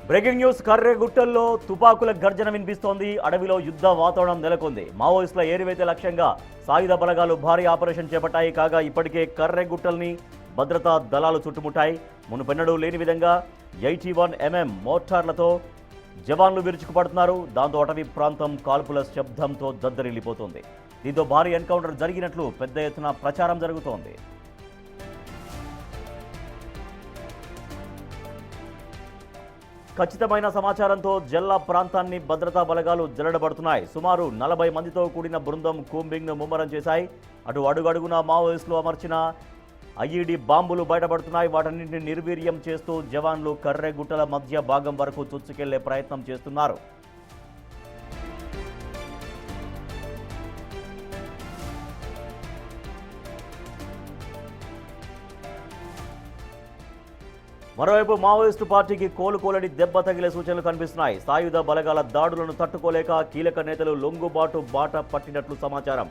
Breaking news. కర్రెగుట్టల్లో తుపాకుల గర్జన వినిపిస్తోంది. అడవిలో యుద్ధ వాతావరణం నెలకొంది. మావోయిస్టుల ఏరివేత లక్ష్యంగా సాయుధ బలగాలు భారీ ఆపరేషన్ చేపట్టాయి. కాగా ఇప్పటికే కర్రెగుట్టల్ని భద్రతా దళాలు చుట్టుముట్టాయి. మునుపెన్నడూ లేని విధంగా 81mm మోటార్లతో జవాన్లు విరుచుకుపడుతున్నారు. దాంతో అటవీ ప్రాంతం కాల్పుల శబ్దంతో దద్దరిల్లిపోతోంది. దీంతో భారీ ఎన్కౌంటర్ జరిగినట్లు పెద్ద ఎత్తున ప్రచారం జరుగుతోంది. ఖచ్చితమైన సమాచారంతో జల్లా ప్రాంతాన్ని భద్రతా బలగాలు జల్లడబడుతున్నాయి. సుమారు 40 మందితో కూడిన బృందం కూంబింగ్ను ముమ్మరం చేశాయి. అడుగడుగునా మావోయిస్టులు అమర్చిన ఐఈడీ బాంబులు బయటపడుతున్నాయి. వాటన్నింటిని నిర్వీర్యం చేస్తూ జవాన్లు కర్రెగుట్టల మధ్య భాగం వరకు చొచ్చుకెళ్లే ప్రయత్నం చేస్తున్నారు. మరోవైపు మావోయిస్టు పార్టీకి కోలుకోలేని దెబ్బ తగిలే సూచనలు కనిపిస్తున్నాయి. సాయుధ బలగాల దాడులను తట్టుకోలేక కీలక నేతలు లొంగుబాటు బాట పట్టినట్లు సమాచారం.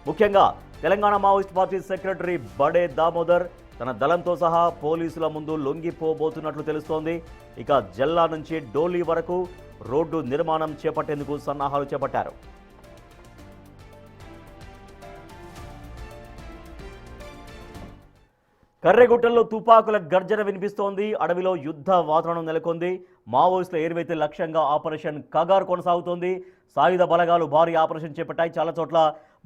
ముఖ్యంగా తెలంగాణ మావోయిస్ట్ పార్టీ సెక్రటరీ బడే దామోదర్ తన దళంతో సహా పోలీసుల ముందు లొంగిపోబోతున్నట్లు తెలుస్తోంది. ఇక జల్లా నుంచి డోలీ వరకు రోడ్డు నిర్మాణం చేపట్టేందుకు సన్నాహాలు చేపట్టారు. కర్రెగుట్టల్లో తుపాకుల గర్జన వినిపిస్తోంది. అడవిలో యుద్ధ వాతావరణం నెలకొంది. మావోయిస్టుల ఏరివేత లక్ష్యంగా ఆపరేషన్ కగార్ కొనసాగుతోంది. సాయుధ బలగాలు భారీ ఆపరేషన్ చేపట్టాయి. చాలా చోట్ల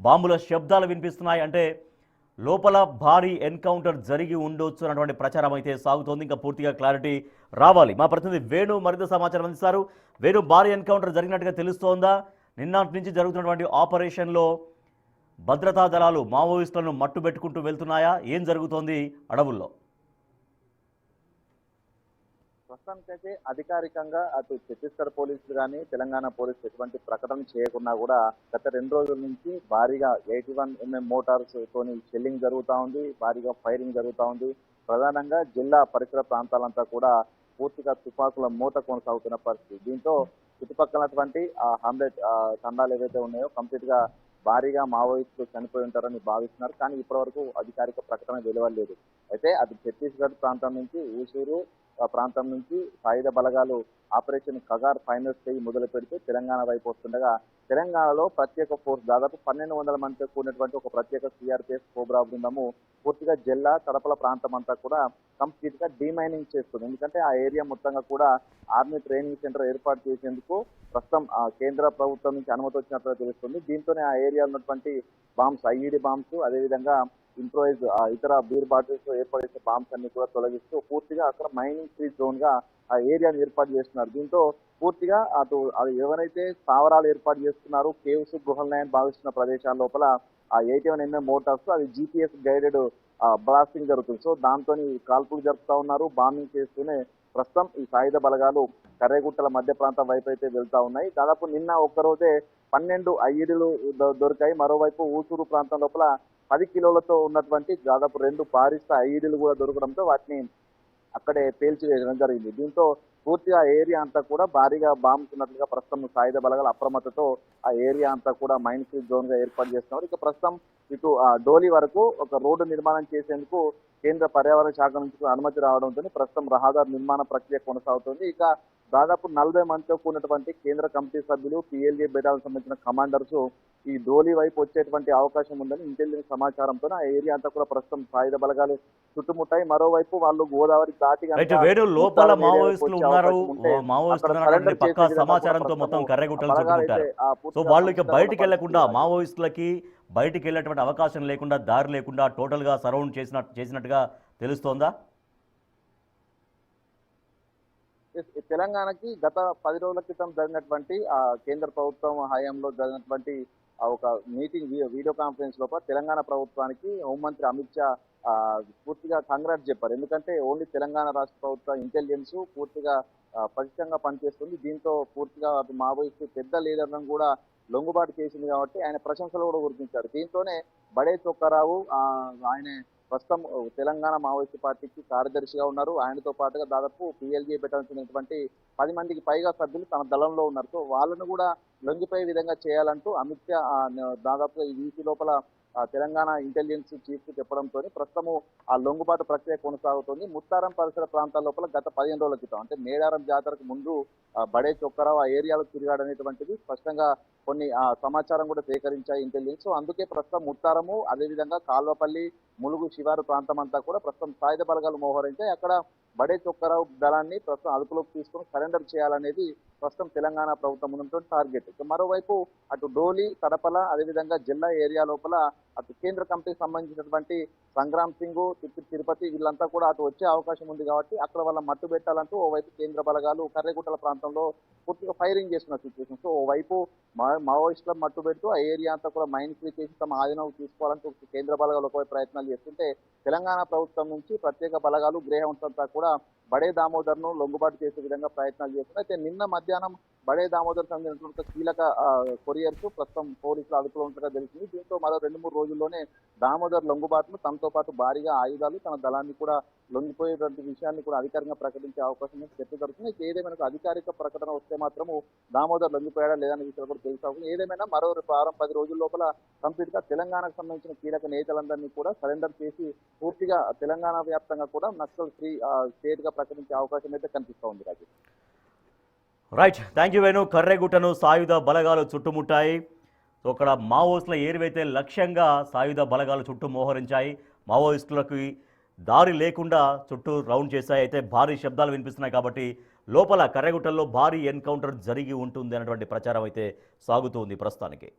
బాంబుల శబ్దాలు వినిపిస్తున్నాయి. అంటే లోపల భారీ ఎన్కౌంటర్ జరిగి ఉండొచ్చు అన్నటువంటి ప్రచారం అయితే సాగుతోంది. ఇంకా పూర్తిగా క్లారిటీ రావాలి. మా ప్రతినిధి వేణు మరింత సమాచారం అందిస్తారు. వేణు, భారీ ఎన్కౌంటర్ జరిగినట్టుగా తెలుస్తోందా? నిన్నటి నుంచి జరుగుతున్నటువంటి ఆపరేషన్లో భద్రతా దళాలు మావోయిస్టులను మట్టుబెట్టుకుంటూ వెళ్తున్నాయా? ఏం జరుగుతోంది అడవుల్లో? ప్రస్తుతానికైతే అధికారికంగా అటు ఛత్తీస్గఢ్ పోలీసులు కానీ తెలంగాణ పోలీసులు ఎటువంటి ప్రకటన చేయకున్నా కూడా గత 2 రోజుల నుంచి భారీగా 81mm మోటార్స్ తోని షెల్లింగ్ జరుగుతూ ఉంది. భారీగా ఫైరింగ్ జరుగుతూ ఉంది. ప్రధానంగా జిల్లా పరిసర ప్రాంతాలంతా కూడా పూర్తిగా తుపాకుల మూత కొనసాగుతున్న పరిస్థితి. దీంతో చుట్టుపక్కలటువంటి ఆ 100 తండాలు ఏవైతే ఉన్నాయో కంప్లీట్ గా భారీగా మావోయిస్టులు చనిపోయి ఉంటారని భావిస్తున్నారు. కానీ ఇప్పటివరకు అధికారిక ప్రకటన వెలువడలేదు. అయితే అది ఛత్తీస్గఢ్ ప్రాంతం నుంచి ఊసూరు ప్రాంతం నుంచి సాయుధ బలగాలు ఆపరేషన్ కగార్ ఫైనల్ స్టేజ్ మొదలు పెడితే తెలంగాణ వైపు వస్తుండగా తెలంగాణలో ప్రత్యేక ఫోర్స్ దాదాపు 1200 మందితో కూడినటువంటి ఒక ప్రత్యేక సిఆర్పిఎఫ్ కోబ్రా బృందము పూర్తిగా జిల్లా తడపల ప్రాంతం అంతా కూడా కంప్లీట్ గా డీమైనింగ్ చేస్తుంది. ఎందుకంటే ఆ ఏరియా మొత్తంగా కూడా ఆర్మీ ట్రైనింగ్ సెంటర్ ఏర్పాటు చేసేందుకు ప్రస్తుతం కేంద్ర ప్రభుత్వం నుంచి అనుమతి వచ్చినట్లుగా తెలుస్తుంది. దీంతోనే ఆ ఏరియా ఉన్నటువంటి బాంబ్స్, ఐఈడి బాంబ్స్, అదేవిధంగా ఇంప్రూవైజ్ ఇతర బీర్ బాటిల్స్ ఏర్పాటు చేసే బాంబ్స్ అన్ని కూడా తొలగిస్తూ పూర్తిగా అక్కడ మైనింగ్ ఫ్రీ జోన్ గా ఆ ఏరియాను ఏర్పాటు చేస్తున్నారు. దీంతో పూర్తిగా అటు అది ఎవరైతే స్థావరాలు ఏర్పాటు చేస్తున్నారో కేవ్స్, గుహలనాయని భావిస్తున్న ప్రదేశాల లోపల ఆ 81mm మోటార్స్ అది GPS గైడెడ్ బ్లాస్టింగ్ జరుగుతుంది. సో దాంతో కాల్పులు జరుపుతా ఉన్నారు. బాంబింగ్ చేస్తూనే ప్రస్తుతం ఈ సాయుధ బలగాలు కర్రెగుట్టల మధ్య ప్రాంతం వైపు అయితే వెళ్తా ఉన్నాయి. దాదాపు నిన్న ఒక్కరోజే 12 ఐఈడీలు దొరికాయి. మరోవైపు ఊసూరు ప్రాంతం లోపల 10 కిలోలతో ఉన్నటువంటి దాదాపు 2 భారీస్థ ఐఈడీలు కూడా దొరకడంతో వాటిని అక్కడే పేల్చివేయడం జరిగింది. దీంతో పూర్తిగా ఏరియా అంతా కూడా భారీగా బాంబ్స్ ఉన్నట్లుగా ప్రస్తుతం సాయుధ బలగాలు అప్రమత్తతో ఆ ఏరియా అంతా కూడా మైన్ ఫ్రీ జోన్ గా ఏర్పాటు చేస్తున్నారు. ఇక ప్రస్తుతం ఇటు డోలీ వరకు ఒక రోడ్డు నిర్మాణం చేసేందుకు కేంద్ర పర్యావరణ శాఖ నుంచి అనుమతి రావడంతో ప్రస్తుతం రహదారి నిర్మాణ ప్రక్రియ కొనసాగుతుంది. ఇక దాదాపు 40 మందితో కూడినటువంటి కేంద్ర కమిటీ సభ్యులు, PLA బెటాలకు సంబంధించిన కమాండర్స్ ఈ డోలీ వైపు వచ్చేటువంటి అవకాశం ఉందని ఇంటెలిజెన్స్ సమాచారంతో ఆ ఏరియా అంతా కూడా ప్రస్తుతం సాయుధ బలగాలు చుట్టుముట్టాయి. మరోవైపు వాళ్ళు గోదావరి దాటి లోపల మావోయిస్టులు ఉన్నారు, పక్కా సమాచారంతో మొత్తం కర్రెగుట్టలు చుట్టుముట్టారు. సో వాళ్ళు ఇక బయటికి వెళ్లకుండా, మావోయిస్టులకి బయటికి వెళ్ళేటువంటి అవకాశం లేకుండా, దారి లేకుండా టోటల్ గా సరౌండ్ చేసినట్టుగా తెలుస్తోందా? తెలంగాణకి గత 10 రోజుల క్రితం జరిగినటువంటి కేంద్ర ప్రభుత్వం హయాంలో జరిగినటువంటి ఒక మీటింగ్ వీడియో కాన్ఫరెన్స్ లోపల తెలంగాణ ప్రభుత్వానికి హోంమంత్రి అమిత్ షా పూర్తిగా కంగ్రాట్స్ చెప్పారు. ఎందుకంటే ఓన్లీ తెలంగాణ రాష్ట్ర ప్రభుత్వ ఇంటెలిజెన్స్ పూర్తిగా పటిష్టంగా పనిచేస్తుంది. దీంతో పూర్తిగా మావోయిస్టు పెద్ద లీడర్లను కూడా లొంగుబాటు చేసింది కాబట్టి ఆయన ప్రశంసలు కూడా గుర్తించారు. దీంతోనే బడే చొక్కారావు ఆయన ప్రస్తుతం తెలంగాణ మావోయిస్టు పార్టీకి కార్యదర్శిగా ఉన్నారు. ఆయనతో పాటుగా దాదాపు PLA పెట్టాల్సినటువంటి 10 మందికి పైగా సభ్యులు తన దళంలో ఉన్నారు. సో వాళ్ళను కూడా లొంగిపోయే విధంగా చేయాలంటూ అమిత్ షా దాదాపుగా ఈ వీక్ లోపల తెలంగాణ ఇంటెలిజెన్స్ చీఫ్ చెప్పడంతో ప్రస్తుతము ఆ లొంగుబాటు ప్రక్రియ కొనసాగుతోంది. ముత్తారం పరిసర ప్రాంతాల లోపల గత 15 రోజుల క్రితం అంటే మేడారం జాతరకు ముందు బడే చొక్కరావు ఆ ఏరియాలో తిరిగాడనేటువంటిది స్పష్టంగా కొన్ని సమాచారం కూడా సేకరించాయి ఇంటెలిజెన్స్. సో అందుకే ప్రస్తుతం ముత్తారము అదేవిధంగా కాల్వపల్లి ములుగు శివారు ప్రాంతం అంతా కూడా ప్రస్తుతం సాయుధ బలగాలు మోహరించాయి. అక్కడ బడే చొక్కరావు దళాన్ని ప్రస్తుతం అదుపులోకి తీసుకొని సరెండర్ చేయాలనేది ప్రస్తుతం తెలంగాణ ప్రభుత్వం ఉన్నటువంటి టార్గెట్. మరోవైపు అటు డోలి తడపల అదేవిధంగా జిల్లా ఏరియా లోపల అటు కేంద్ర కమిటీకి సంబంధించినటువంటి సంగ్రామ్ సింగ్ తిరుపతి వీళ్ళంతా కూడా అటు వచ్చే అవకాశం ఉంది కాబట్టి అక్కడ వాళ్ళ మట్టు పెట్టాలంటూ ఓవైపు కేంద్ర బలగాలు కర్రెగుట్టల ప్రాంతంలో పూర్తిగా ఫైరింగ్ చేస్తున్న సిచ్యువేషన్. సో ఓవైపు మావోయిస్టుల మట్టు పెడుతూ ఆ ఏరియా అంతా కూడా మైన్ ఫ్రీ చేసి తమ ఆధీనం తీసుకోవాలంటూ కేంద్ర బలగాలు ఒకవైపు ప్రయత్నాలు చేస్తుంటే తెలంగాణ ప్రభుత్వం నుంచి ప్రత్యేక బలగాలు గ్రేహౌండ్స్ అంతా కూడా బడే దామోదర్ను లొంగుబాటు చేసే విధంగా ప్రయత్నాలు చేస్తున్నాయి. అయితే నిన్న మధ్యాహ్నం బడే దామోదర్ చెందినటువంటి కీలక కొరియర్స్ ప్రస్తుతం పోలీసులు అదుపులో ఉంటుండగా తెలిసింది. దీంతో మరో 2-3 రోజుల్లోనే దామోదర్ లొంగుబాటును తనతో పాటు భారీగా ఆయుధాలు తన దళాన్ని కూడా లొంగిపోయేటువంటి విషయాన్ని కూడా అధికారికంగా ప్రకటించే అవకాశం చర్చ జరుగుతుంది. ఏదేమైనా అధికారిక ప్రకటన వస్తే మాత్రము దామోదర్ లొంగిపోయాడా లేదనే విషయాలు కూడా తెలుసుకోవాలి. ఏదేమైనా మరో 10 రోజుల లోపల కంప్లీట్ గా తెలంగాణకు సంబంధించిన కీలక నేతలందరినీ కూడా సరెండర్ చేసి పూర్తిగా తెలంగాణ వ్యాప్తంగా కూడా నక్సల్ ఫ్రీ స్టేట్ గా ప్రకటించే అవకాశం అయితే కనిపిస్తూ ఉంది. రాజు రైట్, థ్యాంక్ యూ వేణు. కర్రెగుట్టను సాయుధ బలగాలు చుట్టుముట్టాయి. సో అక్కడ మావోయిస్టుల ఏరివైతే లక్ష్యంగా సాయుధ బలగాలు చుట్టూ మోహరించాయి. మావోయిస్టులకు దారి లేకుండా చుట్టూ రౌండ్ చేశాయి. అయితే భారీ శబ్దాలు వినిపిస్తున్నాయి కాబట్టి లోపల కర్రెగుట్టల్లో భారీ ఎన్కౌంటర్ జరిగి ఉంటుంది అన్నటువంటి ప్రచారం అయితే సాగుతుంది ప్రస్తుతానికి.